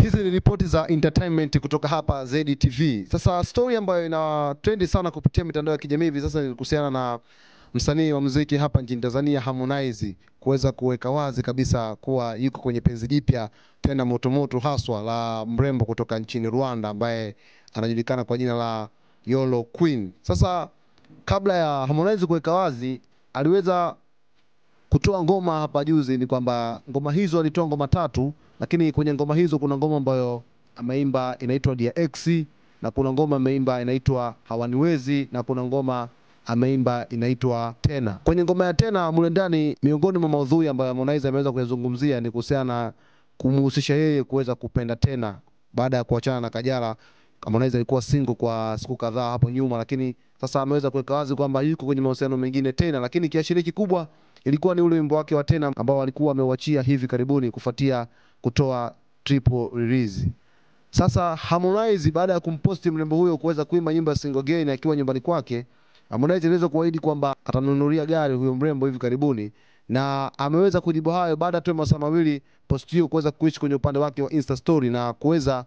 Hizi ni ripoti za entertainment kutoka hapa ZTV. Sasa story ambayo ina trendi sana kupitia mitandao ya kijamii hivi sasa ni kuhusiana na msanii wa muziki hapa nchini Tanzania Harmonize kuweza kuweka wazi kabisa kuwa yuko kwenye penzi jipya tena motomoto haswa la mrembo kutoka nchini Rwanda ambaye anajulikana kwa jina la Yolo Queen. Sasa kabla ya Harmonize kuweka wazi, aliweza kutoa ngoma hapa juzi. Ni kwamba ngoma hizo alitoa ngoma 3, lakini kwenye ngoma hizo kuna ngoma ambayo ameimba inaitwa Dia X, na kuna ngoma ameimba inaitwa Hawaniwezi, na kuna ngoma ameimba inaitwa Tena. Kwenye ngoma ya Tena mule ndani, miongoni mwa maudhui ambayo Harmonize ameweza kuyazungumzia ni kuhusiana na kumhusisha yeye kuweza kupenda tena baada ya kuachana na Kajala. Harmonize alikuwa single kwa siku kadhaa hapo nyuma, lakini sasa ameweza kuweka wazi kwamba yuko kwenye mahusiano mengine tena, lakini kiashiria kikubwa ilikuwa ni ule wimbo wake wa Tena ambao alikuwa ameuachia hivi karibuni kufuatia kutoa triple release. Sasa Harmonize baada ya kumposti mrembo huyo kuweza kuimba nyimbo ya Single Again akiwa nyumbani kwake, Harmonize aliweza kuahidi kwamba atanunulia gari huyo mrembo hivi karibuni, na ameweza kujibu hayo baada tu masaa mawili post hiyo kuweza kuishi kwenye upande wake wa Insta story na kuweza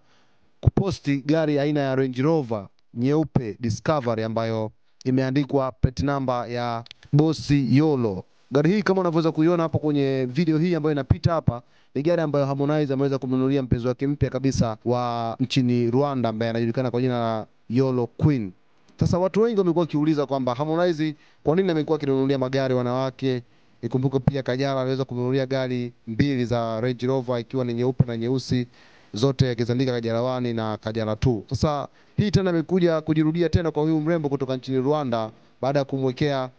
kuposti gari aina ya Range Rover nyeupe Discovery ambayo imeandikwa plate number ya Bosi Yolo. Gari hii kama unavyoweza kuiona hapo kwenye video hii ambayo inapita hapa, ni gari ambayo Harmonize ameweza kumnunulia mpenzi wake mpya kabisa wa nchini Rwanda ambaye anajulikana kwa jina la Yolo Queen. Sasa watu wengi wamekuwa wakiuliza kwamba Harmonize kwa nini amekuwa akinunulia magari wanawake. Ikumbuke pia Kajala aliweza kumnunulia gari 2 za Range Rover ikiwa ni nyeupe na nyeusi, zote yakizandika Kajala 1 na Kajala 2. Sasa hii tena imekuja kujirudia tena kwa huyu mrembo kutoka nchini Rwanda baada ya kumwekea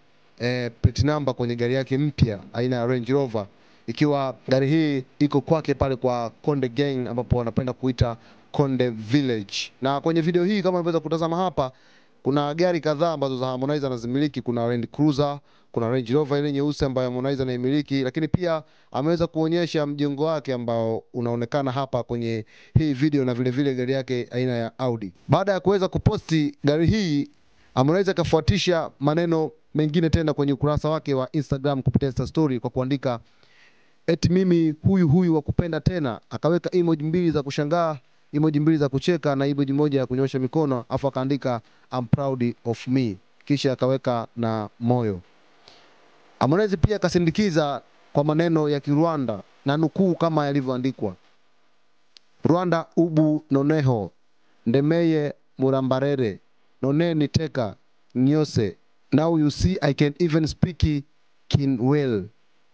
plate number kwenye gari yake mpya aina ya Range Rover, ikiwa gari hii iko kwake pale kwa Konde Gang ambapo wanapenda kuita Konde Village. Na kwenye video hii kama unaweza kutazama hapa, kuna gari kadhaa ambazo za Harmonize anazimiliki. Kuna Land Cruiser, kuna Range Rover ile nyeusi ambayo Harmonize anaimiliki, lakini pia ameweza kuonyesha mjengo wake ambao unaonekana hapa kwenye hii video, na vile vile gari yake aina ya Audi. Baada ya kuweza kuposti gari hii, Harmonize akafuatisha maneno mengine tena kwenye ukurasa wake wa Instagram kupitia Insta story kwa kuandika eti mimi huyu wa kupenda tena. Akaweka emoji 2 za kushangaa, emoji 2 za kucheka na emoji moja ya kunyosha mikono, afu akaandika I'm proud of me, kisha akaweka na moyo. Harmonize pia akasindikiza kwa maneno ya Kirwanda na nukuu kama yalivyoandikwa: Rwanda ubu noneho ndemeye murambarere none niteka nyose, now you see I can even speak Kinwell.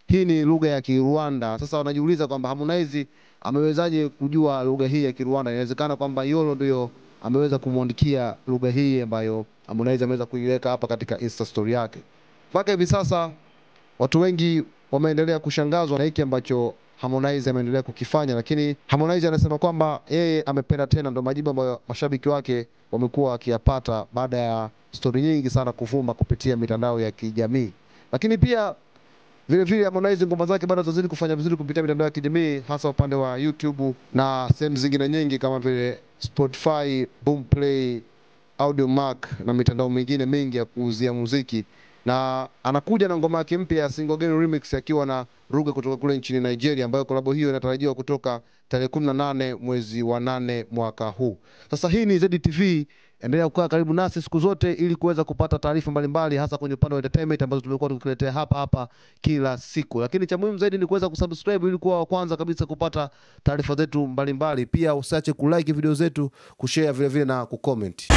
Hii ni lugha ya Kirwanda. Sasa wanajiuliza kwamba Harmonize amewezaje kujua lugha hii ya Kirwanda. Inawezekana kwamba Yolo ndio ameweza kumwandikia lugha hii ambayo Harmonize ameweza kuiweka hapa katika Insta story yake. Mpaka hivi sasa watu wengi wameendelea kushangazwa na hiki ambacho Harmonize ameendelea kukifanya, lakini Harmonize anasema kwamba yeye amependa tena. Ndio majibu ambayo mashabiki wake wamekuwa wakiyapata baada ya story nyingi sana kuvuma kupitia mitandao ya kijamii. Lakini pia vile vile Harmonize ngoma zake bado zazidi kufanya vizuri kupitia mitandao ya kijamii, hasa upande wa YouTube na sehemu zingine nyingi kama vile Spotify, Boomplay, Audiomack na mitandao mingine mingi ya kuuzia muziki. Na anakuja na ngoma yake mpya ya Single Again Remix akiwa na Ruge kutoka kule nchini Nigeria, ambayo kolabo hiyo inatarajiwa kutoka tarehe 18 mwezi wa 8 mwaka huu. Sasa hii ni ZTV, endelea kukaa karibu nasi siku zote ili kuweza kupata taarifa mbalimbali, hasa kwenye upande wa entertainment ambazo tumekuwa tukikuletea hapa kila siku. Lakini cha muhimu zaidi ni kuweza kusubscribe ili kuwa wa kwanza kabisa kupata taarifa zetu mbalimbali. Pia usiache kulike video zetu, kushare vile vile na kucomment.